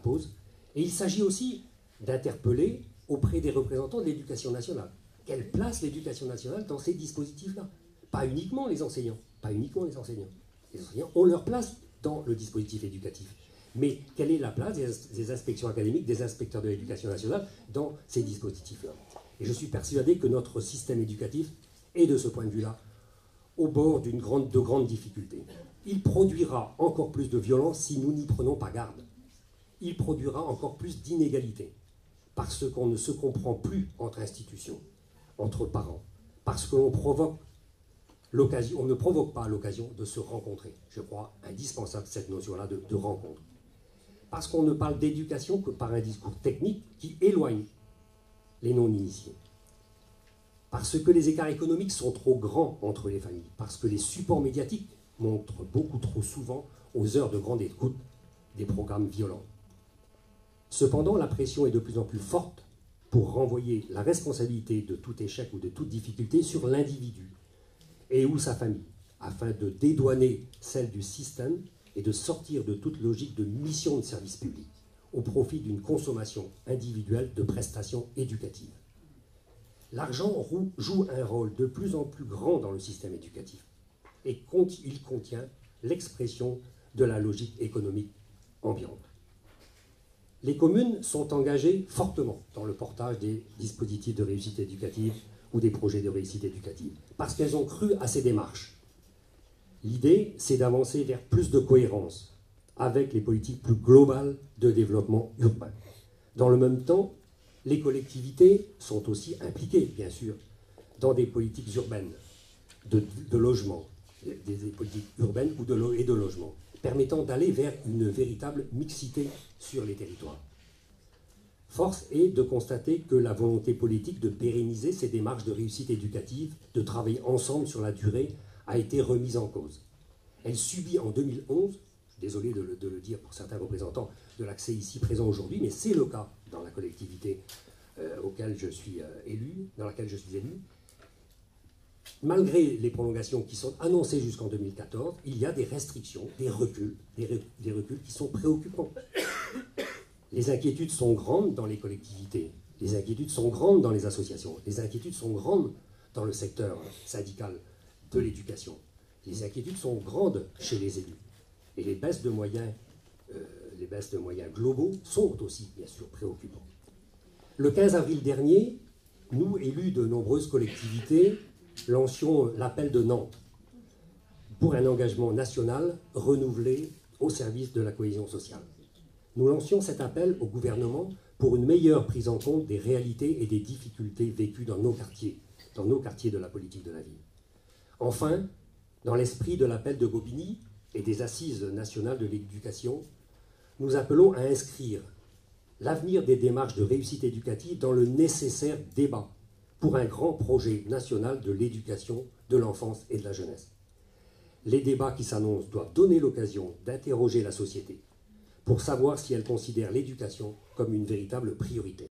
pose. Et il s'agit aussi d'interpeller auprès des représentants de l'éducation nationale. Quelle place l'éducation nationale dans ces dispositifs-là? Pas uniquement les enseignants, pas uniquement les enseignants. Les enseignants ont leur place dans le dispositif éducatif. Mais quelle est la place des inspections académiques, des inspecteurs de l'éducation nationale dans ces dispositifs-là? Et je suis persuadé que notre système éducatif est de ce point de vue-là au bord de grandes difficultés. Il produira encore plus de violence si nous n'y prenons pas garde. Il produira encore plus d'inégalités, parce qu'on ne se comprend plus entre institutions, entre parents, parce qu'on ne provoque pas l'occasion de se rencontrer. Je crois indispensable cette notion-là de rencontre. Parce qu'on ne parle d'éducation que par un discours technique qui éloigne les non-initiés. Parce que les écarts économiques sont trop grands entre les familles. Parce que les supports médiatiques montrent beaucoup trop souvent, aux heures de grande écoute, des programmes violents. Cependant, la pression est de plus en plus forte pour renvoyer la responsabilité de tout échec ou de toute difficulté sur l'individu et ou sa famille, afin de dédouaner celle du système et de sortir de toute logique de mission de service public au profit d'une consommation individuelle de prestations éducatives. L'argent joue un rôle de plus en plus grand dans le système éducatif et il contient l'expression de la logique économique ambiante. Les communes sont engagées fortement dans le portage des dispositifs de réussite éducative ou des projets de réussite éducative, parce qu'elles ont cru à ces démarches. L'idée, c'est d'avancer vers plus de cohérence avec les politiques plus globales de développement urbain. Dans le même temps, les collectivités sont aussi impliquées, bien sûr, dans des politiques urbaines de logement, des politiques urbaines et de logement, permettant d'aller vers une véritable mixité sur les territoires. Force est de constater que la volonté politique de pérenniser ces démarches de réussite éducative, de travailler ensemble sur la durée, a été remise en cause. Elle subit en 2011, je suis désolé de le dire pour certains représentants de l'accès ici présents aujourd'hui, mais c'est le cas dans la collectivité auquel je suis élu, dans laquelle je suis élu. Malgré les prolongations qui sont annoncées jusqu'en 2014, il y a des restrictions, des reculs qui sont préoccupants. Les inquiétudes sont grandes dans les collectivités, les inquiétudes sont grandes dans les associations, les inquiétudes sont grandes dans le secteur syndical de l'éducation. Les inquiétudes sont grandes chez les élus. Et les baisses de moyens globaux sont aussi, bien sûr, préoccupantes. Le 15 avril dernier, nous, élus de nombreuses collectivités, lancions l'appel de Nantes pour un engagement national renouvelé au service de la cohésion sociale. Nous lancions cet appel au gouvernement pour une meilleure prise en compte des réalités et des difficultés vécues dans nos quartiers de la politique de la ville. Enfin, dans l'esprit de l'appel de Bobigny et des Assises nationales de l'éducation, nous appelons à inscrire l'avenir des démarches de réussite éducative dans le nécessaire débat pour un grand projet national de l'éducation de l'enfance et de la jeunesse. Les débats qui s'annoncent doivent donner l'occasion d'interroger la société pour savoir si elle considère l'éducation comme une véritable priorité.